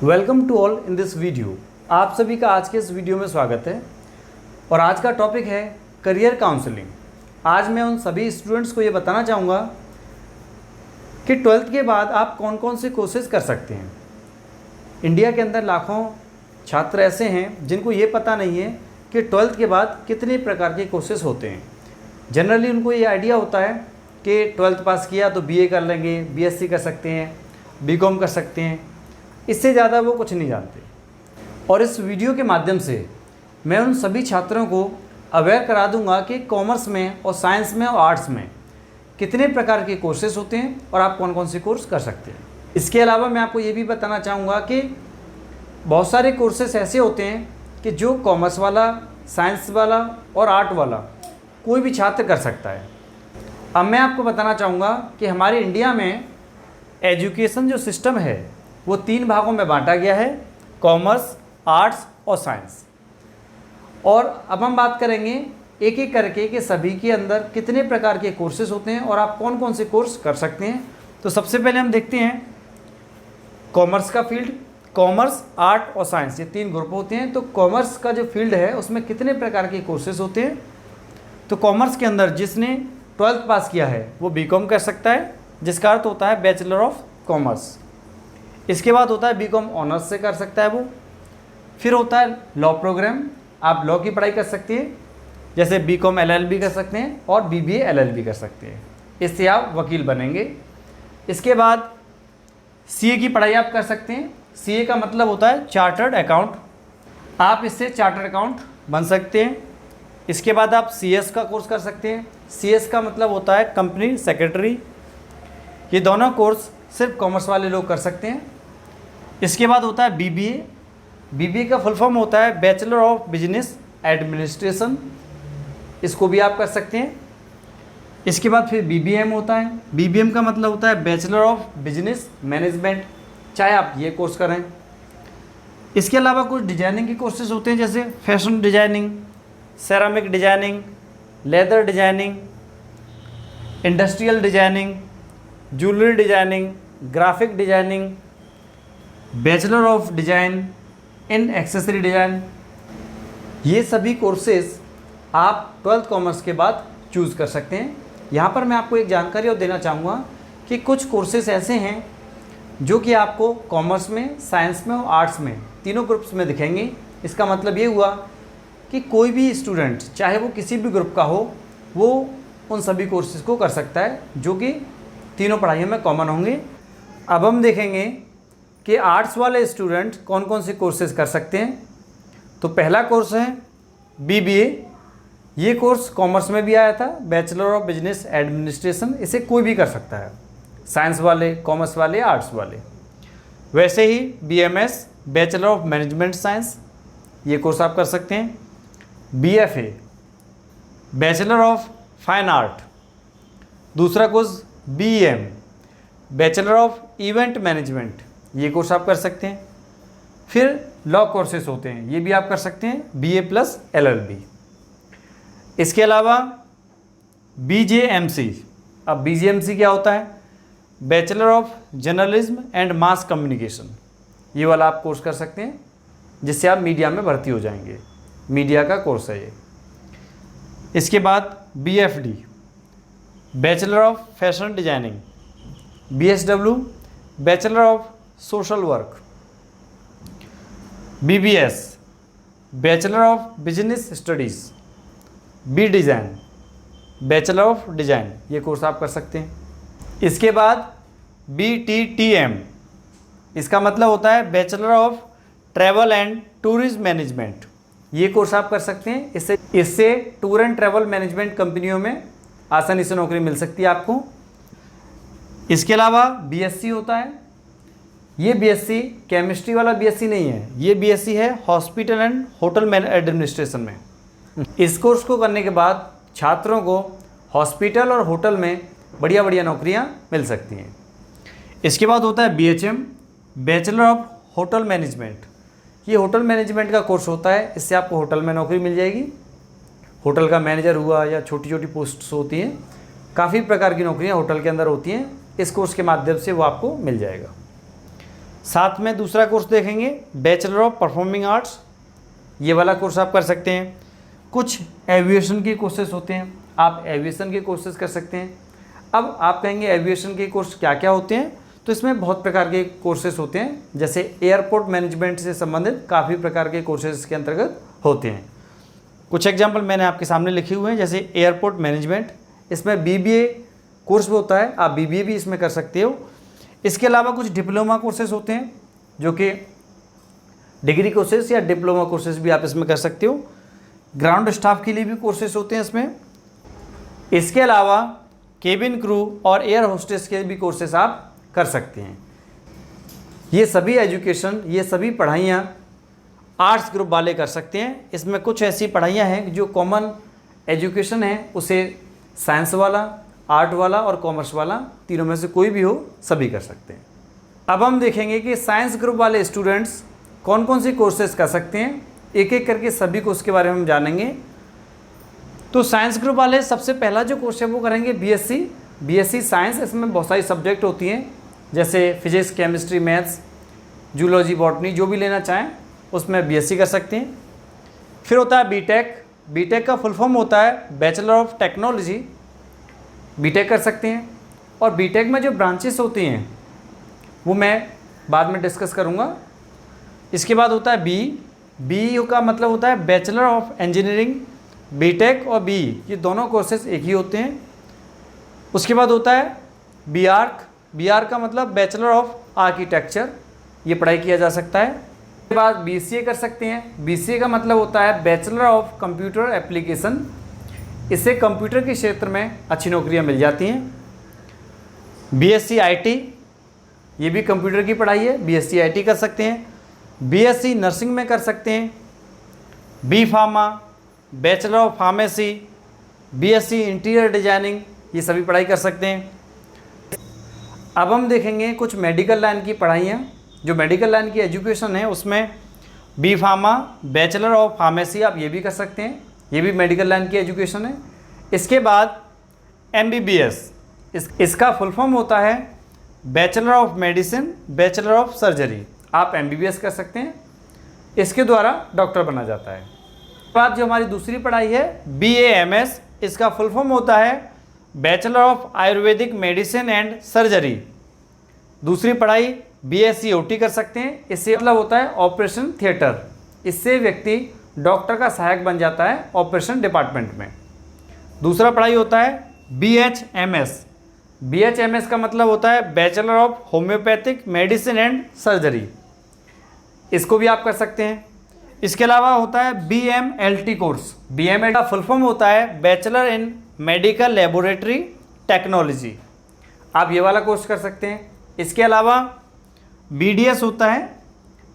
Welcome to all in this video. आप सभी का आज के इस वीडियो में स्वागत है और आज का टॉपिक है करियर काउंसलिंग। आज मैं उन सभी स्टूडेंट्स को ये बताना चाहूँगा कि 12th के बाद आप कौन कौन से कोर्सेज कर सकते हैं। इंडिया के अंदर लाखों छात्र ऐसे हैं जिनको ये पता नहीं है कि 12th के बाद कितने प्रकार के कोर्सेज होते हैं। जनरली उनको ये आइडिया होता है कि 12th पास किया तो बीए कर लेंगे, बीएससी कर सकते हैं, बीकॉम कर सकते हैं, इससे ज़्यादा वो कुछ नहीं जानते। और इस वीडियो के माध्यम से मैं उन सभी छात्रों को अवेयर करा दूंगा कि कॉमर्स में और साइंस में और आर्ट्स में कितने प्रकार के कोर्सेज होते हैं और आप कौन कौन से कोर्स कर सकते हैं। इसके अलावा मैं आपको ये भी बताना चाहूँगा कि बहुत सारे कोर्सेज ऐसे होते हैं कि जो कॉमर्स वाला, साइंस वाला और आर्ट वाला कोई भी छात्र कर सकता है। अब मैं आपको बताना चाहूँगा कि हमारे इंडिया में एजुकेशन जो सिस्टम है वो 3 भागों में बांटा गया है, कॉमर्स, आर्ट्स और साइंस। और अब हम बात करेंगे एक एक करके कि सभी के अंदर कितने प्रकार के कोर्सेज होते हैं और आप कौन कौन से कोर्स कर सकते हैं। तो सबसे पहले हम देखते हैं कॉमर्स का फील्ड। कॉमर्स, आर्ट और साइंस ये 3 ग्रुप होते हैं। तो कॉमर्स का जो फील्ड है उसमें कितने प्रकार के कोर्सेज होते हैं। तो कॉमर्स के अंदर जिसने 12th पास किया है वो बीकॉम कर सकता है, जिसका अर्थ होता है बैचलर ऑफ कॉमर्स। इसके बाद होता है बीकॉम ऑनर्स से कर सकता है वो। फिर होता है लॉ प्रोग्राम, आप लॉ की पढ़ाई कर सकते हैं, जैसे बीकॉम एलएलबी कर सकते हैं और बीबीए एलएलबी कर सकते हैं, इससे आप वकील बनेंगे। इसके बाद सीए की पढ़ाई आप कर सकते हैं। सीए का मतलब होता है चार्टर्ड अकाउंट, आप इससे चार्टर्ड अकाउंट बन सकते हैं। इसके बाद आप सीएस का कोर्स कर सकते हैं। सीएस का मतलब होता है कंपनी सेक्रेटरी। ये दोनों कोर्स सिर्फ कॉमर्स वाले लोग कर सकते हैं। इसके बाद होता है बीबीए। बीबीए का फुल फॉर्म होता है बैचलर ऑफ बिजनेस एडमिनिस्ट्रेशन, इसको भी आप कर सकते हैं। इसके बाद फिर बीबीएम होता है। बीबीएम का मतलब होता है बैचलर ऑफ बिजनेस मैनेजमेंट, चाहे आप ये कोर्स करें। इसके अलावा कुछ डिजाइनिंग के कोर्सेज होते हैं, जैसे fashion designing, ceramic designing, leather designing, industrial designing, jewellery designing, graphic designing, bachelor of design in accessory design. ये सभी कोर्सेज आप 12th कॉमर्स के बाद चूज़ कर सकते हैं। यहाँ पर मैं आपको एक जानकारी और देना चाहूँगा कि कुछ कोर्सेज ऐसे हैं जो कि आपको कॉमर्स में, साइंस में और आर्ट्स में तीनों ग्रुप्स में दिखेंगे। इसका मतलब ये हुआ कि कोई भी स्टूडेंट चाहे वो किसी भी ग्रुप का हो, वो उन सभी कोर्सेज को कर सकता है जो कि तीनों पढ़ाइयों में कॉमन होंगे। अब हम देखेंगे कि आर्ट्स वाले स्टूडेंट कौन कौन से कोर्सेज कर सकते हैं। तो पहला कोर्स है बीबीए। ये कोर्स कॉमर्स में भी आया था, बैचलर ऑफ बिजनेस एडमिनिस्ट्रेशन। इसे कोई भी कर सकता है, साइंस वाले, कॉमर्स वाले, आर्ट्स वाले। वैसे ही BMS, bachelor of management science, ये कोर्स आप कर सकते हैं। BFA, bachelor of fine art. दूसरा course BM, bachelor of event management, ये कोर्स आप कर सकते हैं। फिर लॉ कोर्सेज होते हैं, ये भी आप कर सकते हैं, बीए प्लस एलएलबी। इसके अलावा बीजेएमसी। अब बीजेएमसी क्या होता है? Bachelor of journalism and mass communication, ये वाला आप कोर्स कर सकते हैं, जिससे आप मीडिया में भर्ती हो जाएंगे। मीडिया का कोर्स है ये। इसके बाद BFD, bachelor of fashion designing. BSW, bachelor of social work. BBS, bachelor of business studies. B design, bachelor of design, ये कोर्स आप कर सकते हैं। इसके बाद बीटीटीएम, इसका मतलब होता है bachelor of travel and tourism management, ये कोर्स आप कर सकते हैं। इससे टूर एंड ट्रैवल मैनेजमेंट कंपनियों में आसानी से नौकरी मिल सकती है आपको। इसके अलावा बीएससी होता है। ये बीएससी केमिस्ट्री वाला बीएससी नहीं है, ये बीएससी है हॉस्पिटल एंड होटल एडमिनिस्ट्रेशन में। इस कोर्स को करने के बाद छात्रों को हॉस्पिटल और होटल में बढ़िया बढ़िया नौकरियां मिल सकती हैं। इसके बाद होता है BHM, bachelor of hotel management. ये होटल मैनेजमेंट का कोर्स होता है, इससे आपको होटल में नौकरी मिल जाएगी। होटल का मैनेजर हुआ या छोटी छोटी पोस्ट्स होती हैं, काफ़ी प्रकार की नौकरियां होटल के अंदर होती हैं। इस कोर्स के माध्यम से वो आपको मिल जाएगा। साथ में दूसरा कोर्स देखेंगे बैचलर ऑफ परफॉर्मिंग आर्ट्स, ये वाला कोर्स आप कर सकते हैं। कुछ एविएशन के कोर्सेज होते हैं, आप एविएशन के कोर्सेज कर सकते हैं। अब आप कहेंगे एविएशन के कोर्स क्या क्या होते हैं, तो इसमें बहुत प्रकार के कोर्सेज होते हैं, जैसे एयरपोर्ट मैनेजमेंट से संबंधित काफ़ी प्रकार के कोर्सेज के अंतर्गत होते हैं। कुछ एग्जाम्पल मैंने आपके सामने लिखे हुए हैं, जैसे एयरपोर्ट मैनेजमेंट, इसमें बीबीए कोर्स भी होता है, आप बीबीए भी इसमें कर सकते हो। इसके अलावा कुछ डिप्लोमा कोर्सेज होते हैं, जो कि डिग्री कोर्सेज या डिप्लोमा कोर्सेज भी आप इसमें कर सकते हो। ग्राउंड स्टाफ के लिए भी कोर्सेज होते हैं इसमें। इसके अलावा केबिन क्रू और एयर होस्टेस के भी कोर्सेज आप कर सकते हैं। ये सभी एजुकेशन, ये सभी पढ़ाइयाँ आर्ट्स ग्रुप वाले कर सकते हैं। इसमें कुछ ऐसी पढ़ाइयाँ हैं जो कॉमन एजुकेशन है, उसे साइंस वाला, आर्ट वाला और कॉमर्स वाला, तीनों में से कोई भी हो, सभी कर सकते हैं। अब हम देखेंगे कि साइंस ग्रुप वाले स्टूडेंट्स कौन कौन से कोर्सेज कर सकते हैं, एक एक करके सभी को उसके बारे में हम जानेंगे। तो साइंस ग्रुप वाले सबसे पहला जो कोर्स है वो करेंगे बीएससी साइंस। इसमें बहुत सारी सब्जेक्ट होती हैं, जैसे physics, chemistry, maths, zoology, botany, जो भी लेना चाहें उसमें बीएससी कर सकते हैं। फिर होता है बीटेक का फुल फॉर्म होता है बैचलर ऑफ टेक्नोलॉजी, बीटेक कर सकते हैं। और बीटेक में जो ब्रांचेस होती हैं वो मैं बाद में डिस्कस करूँगा। इसके बाद होता है बी का मतलब होता है बैचलर ऑफ इंजीनियरिंग। बीटेक और ये दोनों कोर्सेज एक ही होते हैं। उसके बाद होता है बीआर का मतलब बैचलर ऑफ आर्किटेक्चर, ये पढ़ाई किया जा सकता है। उसके बाद बीसीए कर सकते हैं। बीसीए का मतलब होता है बैचलर ऑफ कंप्यूटर एप्लीकेशन, इससे कंप्यूटर के क्षेत्र में अच्छी नौकरियां मिल जाती हैं। बीएससी आईटी, ये भी कंप्यूटर की पढ़ाई है, बीएससी आईटी कर सकते हैं। बीएससी नर्सिंग में कर सकते हैं। B pharma, bachelor of pharmacy, BSc interior designing, ये सभी पढ़ाई कर सकते हैं। अब हम देखेंगे कुछ मेडिकल लाइन की पढ़ाइयाँ, जो मेडिकल लाइन की एजुकेशन है उसमें B pharma, bachelor of pharmacy आप ये भी कर सकते हैं, ये भी मेडिकल लाइन की एजुकेशन है। इसके बाद एमबीबीएस, इसका फुल फॉर्म होता है bachelor of medicine, bachelor of surgery, आप एमबीबीएस कर सकते हैं, इसके द्वारा डॉक्टर बना जाता है। उसके बाद जो हमारी दूसरी पढ़ाई है बीएएमएस, इसका फुल फॉर्म होता है bachelor of Ayurvedic medicine and surgery. दूसरी पढ़ाई बीएससी ओटी कर सकते हैं, इससे मतलब होता है ऑपरेशन थिएटर, इससे व्यक्ति डॉक्टर का सहायक बन जाता है ऑपरेशन डिपार्टमेंट में। दूसरा पढ़ाई होता है बीएचएमएस, बीएचएमएस का मतलब होता है bachelor of homeopathic medicine and surgery, इसको भी आप कर सकते हैं। इसके अलावा होता है बीएमएलटी कोर्स, बीएमएल का फुल फॉर्म होता है bachelor in medical laboratory technology, आप ये वाला कोर्स कर सकते हैं। इसके अलावा बीडीएस होता है,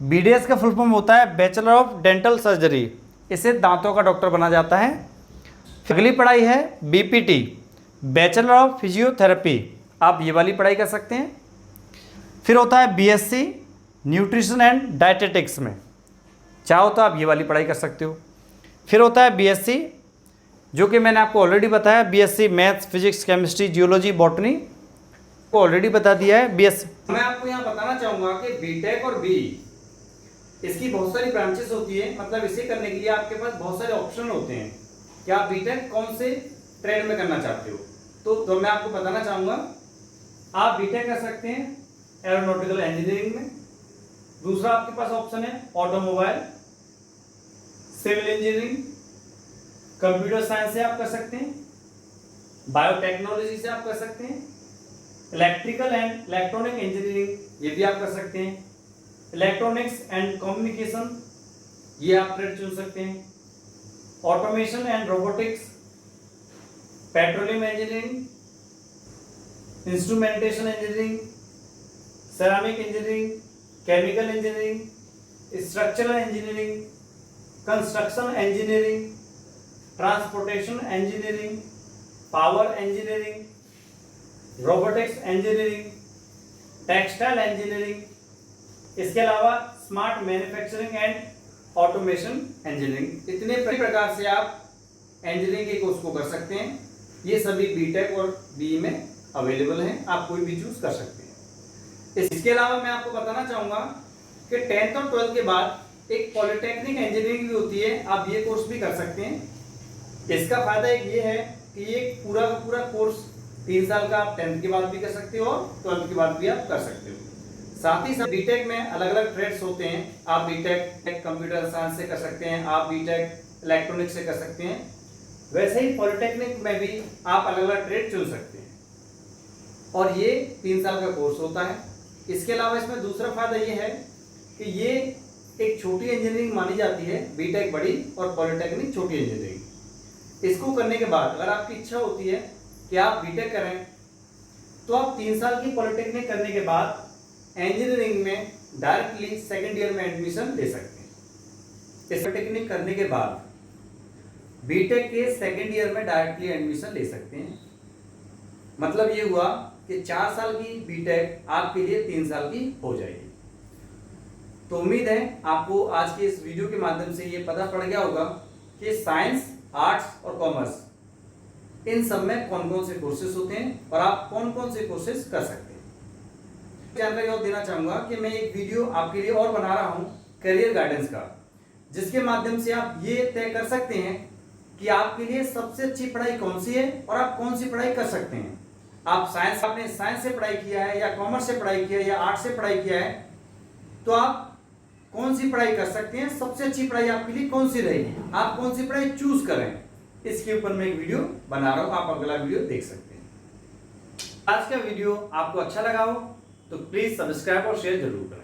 बीडीएस का फुल फॉर्म होता है बैचलर ऑफ डेंटल सर्जरी, इससे दांतों का डॉक्टर बना जाता है। अगली पढ़ाई है बीपीटी, बैचलर ऑफ फिजियोथेरेपी, आप ये वाली पढ़ाई कर सकते हैं। फिर होता है बीएससी न्यूट्रिशन एंड डाइटेटिक्स में, चाहो तो आप ये वाली पढ़ाई कर सकते हो। फिर होता है बीएससी, जो कि मैंने आपको ऑलरेडी बताया, BSc maths, physics, chemistry, geology, botany को ऑलरेडी बता दिया है। बीएससी मैं आपको यहाँ बताना चाहूँगा कि बीटेक और इसकी बहुत सारी ब्रांचेस होती है, मतलब इसे करने के लिए आपके पास बहुत सारे ऑप्शन होते हैं कि आप बीटेक कौन से ट्रेड में करना चाहते हो। तो मैं आपको बताना चाहूँगा, आप बीटेक कर सकते हैं एरोनॉटिकल इंजीनियरिंग में। दूसरा आपके पास ऑप्शन है automobile, civil engineering, computer science से आप कर सकते हैं, बायोटेक्नोलॉजी से आप कर सकते हैं, इलेक्ट्रिकल एंड इलेक्ट्रॉनिक इंजीनियरिंग ये भी आप कर सकते हैं, इलेक्ट्रॉनिक्स एंड कम्युनिकेशन ये आप ट्रेड चुन सकते हैं, automation and robotics, petroleum engineering, instrumentation engineering, ceramic engineering, chemical engineering, structural engineering, construction engineering, transportation engineering, power engineering, robotics engineering, textile engineering, इसके अलावा smart manufacturing and automation engineering. इतने प्रकार से आप इंजीनियरिंग के कोर्स को कर सकते हैं। ये सभी बीटेक और बीई में अवेलेबल हैं, आप कोई भी चूज कर सकते हैं। इसके अलावा मैं आपको बताना चाहूँगा कि 10th और 12th के बाद एक पॉलिटेक्निक इंजीनियरिंग भी होती है, आप ये कोर्स भी कर सकते हैं। इसका फायदा एक ये है कि ये पूरा का पूरा कोर्स 3 साल का आप 10th के बाद भी कर सकते हो और 12th के बाद भी आप कर सकते हो। साथ ही साथ बीटेक में अलग अलग ट्रेड्स होते हैं। आप बीटेक कंप्यूटर साइंस से कर सकते हैं, आप बीटेक इलेक्ट्रॉनिक्स से कर सकते हैं। वैसे ही पॉलिटेक्निक में भी आप अलग अलग ट्रेड चुन सकते हैं और ये 3 साल का कोर्स होता है। इसके अलावा इसमें दूसरा फायदा ये है कि ये एक छोटी इंजीनियरिंग मानी जाती है, बीटेक बड़ी और पॉलिटेक्निक छोटी इंजीनियरिंग। इसको करने के बाद अगर आपकी इच्छा होती है कि आप बीटेक करें तो आप 3 साल की पॉलिटेक्निक करने के बाद इंजीनियरिंग में डायरेक्टली सेकेंड ईयर में एडमिशन ले सकते हैं। इस पॉलिटेक्निक करने के बाद बीटेक के सेकेंड ईयर में डायरेक्टली एडमिशन ले सकते हैं। मतलब ये हुआ कि 4 साल की बीटेक आपके लिए 3 साल की हो जाएगी। तो उम्मीद है आपको आज के इस वीडियो के माध्यम से ये पता पड़ गया होगा कि साइंस, आर्ट्स और कॉमर्स इन सब में कौन कौन से कोर्सेज होते हैं और आप कौन कौन से कोर्सेज कर सकते हैं। जानकारी और देना चाहूंगा कि मैं एक वीडियो आपके लिए और बना रहा हूं करियर गाइडेंस का, जिसके माध्यम से आप ये तय कर सकते हैं कि आपके लिए सबसे अच्छी पढ़ाई कौन सी है और आप कौन सी पढ़ाई कर सकते हैं। आपने साइंस से पढ़ाई किया है या कॉमर्स से पढ़ाई किया है या आर्ट्स से पढ़ाई किया है, तो आप कौन सी पढ़ाई कर सकते हैं, सबसे अच्छी पढ़ाई आपके लिए कौन सी रहेगी, आप कौन सी पढ़ाई चूज करें, इसके ऊपर मैं एक वीडियो बना रहा हूं। आप अगला वीडियो देख सकते हैं। आज का वीडियो आपको अच्छा लगा हो तो प्लीज सब्सक्राइब और शेयर जरूर करें।